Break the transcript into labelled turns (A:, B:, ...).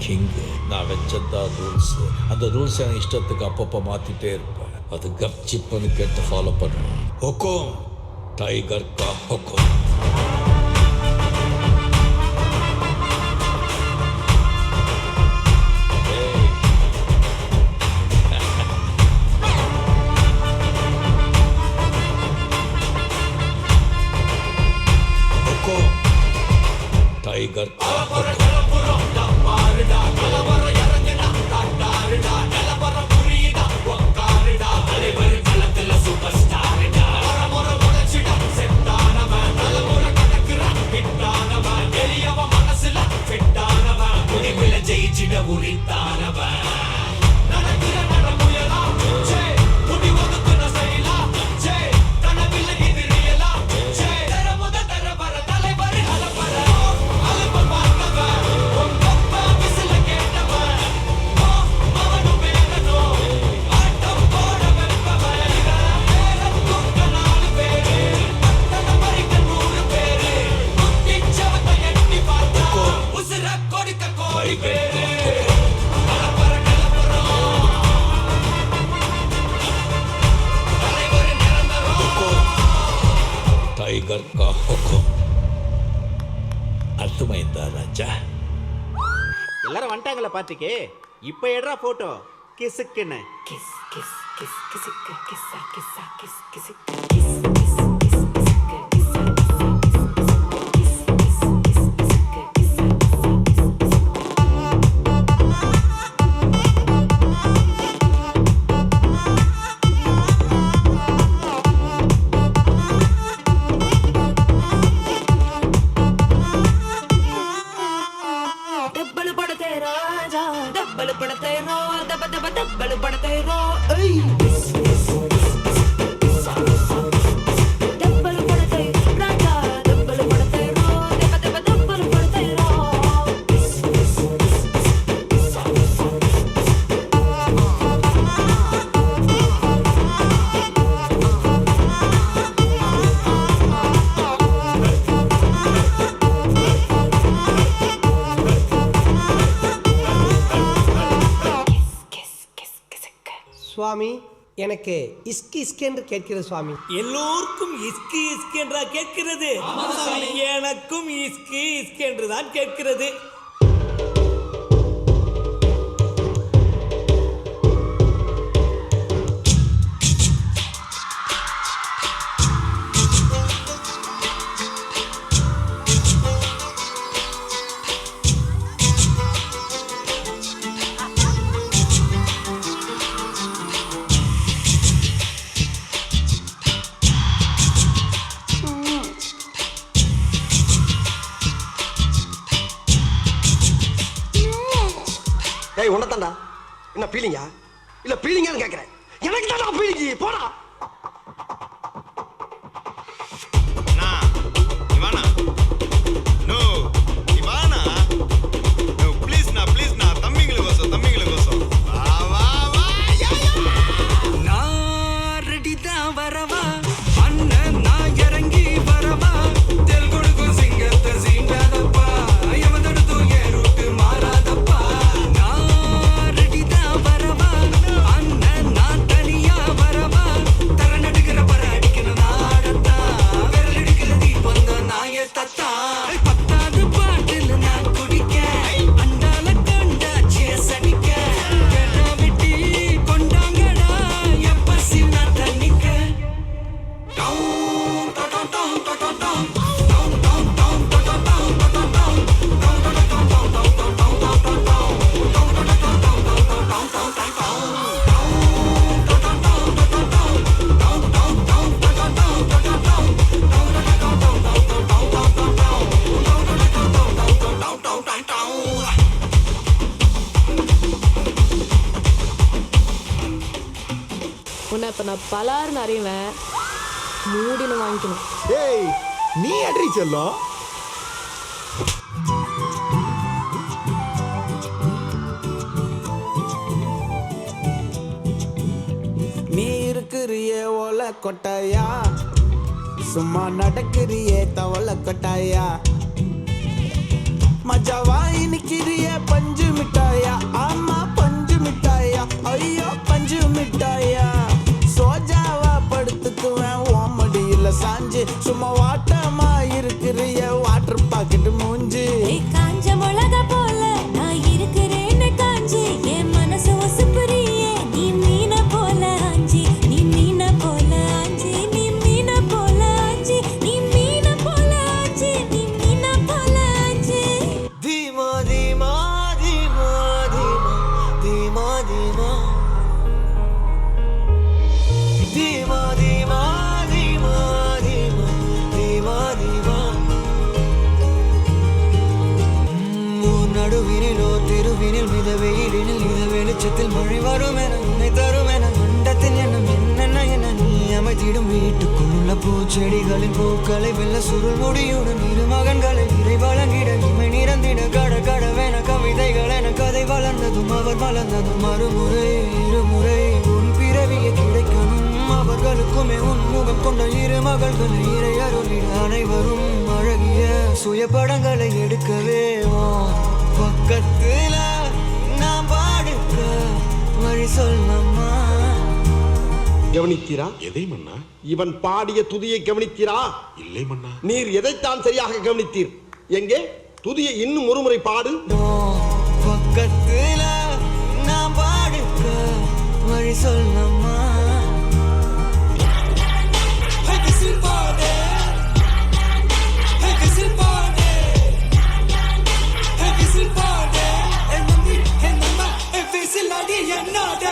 A: King. நான் வச்சதான் rules. அந்த rules என் இஷ்டத்துக்கு அப்பப்போ மாற்றிட்டே இருப்பேன். அது கப்சிப்புன்னு கேட்டு ஃபாலோ பண்ணணும். ஹொக்கும் டைகர் கா ஹொக்கும். டைகர்
B: ஜெயிச்சிட உரித்தானவன் டைகர் கா ஹுக்கும். அர்த்தமைந்தா ராஜா?
C: எல்லாரும் வந்துட்டாங்களா பார்ட்டிக்கு? இப்போ எடுறா போட்டோ கிசுக்குன்னு.
D: கிஸ் கிஸ் கிஸ் கிசுக்கு கிஸ்ஸா கிஸ்ஸா கிஸ் கிசுக்கு கிஸ் கிஸ் கிஸ் கிசுக்கு கிஸ்ஸா கிஸ் கிஸ் கிஸ் கிசுக்கு கிஸ்ஸா डब्बल पड़ते रो दब दब डब्बल पड़ते रो डब्बल पड़ते राजा डब्बल पड़ते रो दब दब डब्बल पड़ते रो
E: சுவாமி, எனக்கு இஸ்கி இஸ்கி என்று கேட்கிறது சுவாமி.
F: எல்லோருக்கும் இஸ்கி இஸ்கி என்றா கேட்கிறது? எனக்கும் இஸ்கி இஸ்கி என்று தான் கேட்கிறது.
G: உன்னதாண்டா என்ன பீலிங்கா இல்ல பீலிங்கான்னு கேக்குறேன். எனக்கு தான் பீலிங்கி போடா.
B: வரவா அண்ணன் நான் இறங்கி வரவா தெல் கொடுக்கும் சிங்கத்தை சீண்டாதப்பா எவதடுத்து ஏறுட்டு மாறாதப்பா நான் ரெடிதான் வரவா அண்ணன் நான் தனியா வரவா தர நடுக்கிற பர அடிக்கணும் நாடத்தா விரல் எடுக்கிற தீபந்த நாய தத்தா பத்தாவது பாட்டில் நான் குடிக்க அண்டால கண்டா சேசடிக்க கேட்டா வெட்டி கொண்டாங்கடா எப்ப சின்ன தண்ணிக்க
H: உன்னை இப்போ நான் பலாருன்னு அறிவேன், மூடின்னு வாங்கிக்கணும்.
I: ஏய் நீ அட்ரி செல்லும்.
J: நீ இருக்கிறியே ஓலை கொட்டாயா, சும்மா நடக்கிறியே தவளை கொட்டாயா. மஜாவா இனிக்கிறிய பஞ்சு மிட்டாயா ஆமா பஞ்சு மிட்டாயா ஐயோ பஞ்சு மிட்டாயா சோஜாவா படுத்துக்குவேன் ஓமடியில சாஞ்சு சும்மா வாட்டமா இருக்கிறிய வாட்டர் பாக்கெட் மூஞ்சி
D: காஞ்ச மிளகா போல நான் இருக்கிறேன்னு காஞ்சி என் மனசு ஒசுப்புறியே நீ மீன போல ஆஞ்சி நீ மீன போல ஆஞ்சி நீ மீன போல ஆஞ்சி நீ மீன போல ஆஞ்சி நீ மீன போல ஆஞ்சி
J: தீமா தீமா தீமா தீமா தீமா தீமா தீமா தீமா தீமா தீமா தீமா நடுவினிலோ தெருவினில் மித வெயிலினில் மித வெளிச்சத்தில் மழை வரும் என உன்னை தரும் என மண்டத்தின் எண்ணம் என்னென்ன என நீ அமைத்திடும் வீட்டுக்குள்ள பூச்செடிகளின் பூக்களை வெல்ல சுருள் முடியுடன் இரு மகன்களை இறை வழங்கிட இமை நிறந்திட கட கடவென கவிதைகள் என கதை வளர்ந்ததும் அவர் மலர்ந்ததும் மறுமுறை இருமுறை உன் பிறவிய கிடைக்கணும் அவர்களுக்குமே உன் முகம் கொண்ட இரு மகள்களை இறை அருளிட அனைவரும் அழகிய சுய படங்களை எடுக்கவே பக்கத்துல நான் பாடுக்க வழி சொல்லம்மா
G: கவனித்தீரா?
I: எதை மன்னா?
G: இவன் பாடிய துதியை கவனித்தீரா?
I: இல்லை மன்னா.
G: நீர் எதைத்தான் சரியாக கவனித்தீர்? எங்கே துதியை இன்னும் ஒருமுறை பாடு.
J: பக்கத்துல நான் பாடுக்க வழி சொல்லம்மா
B: என்னோட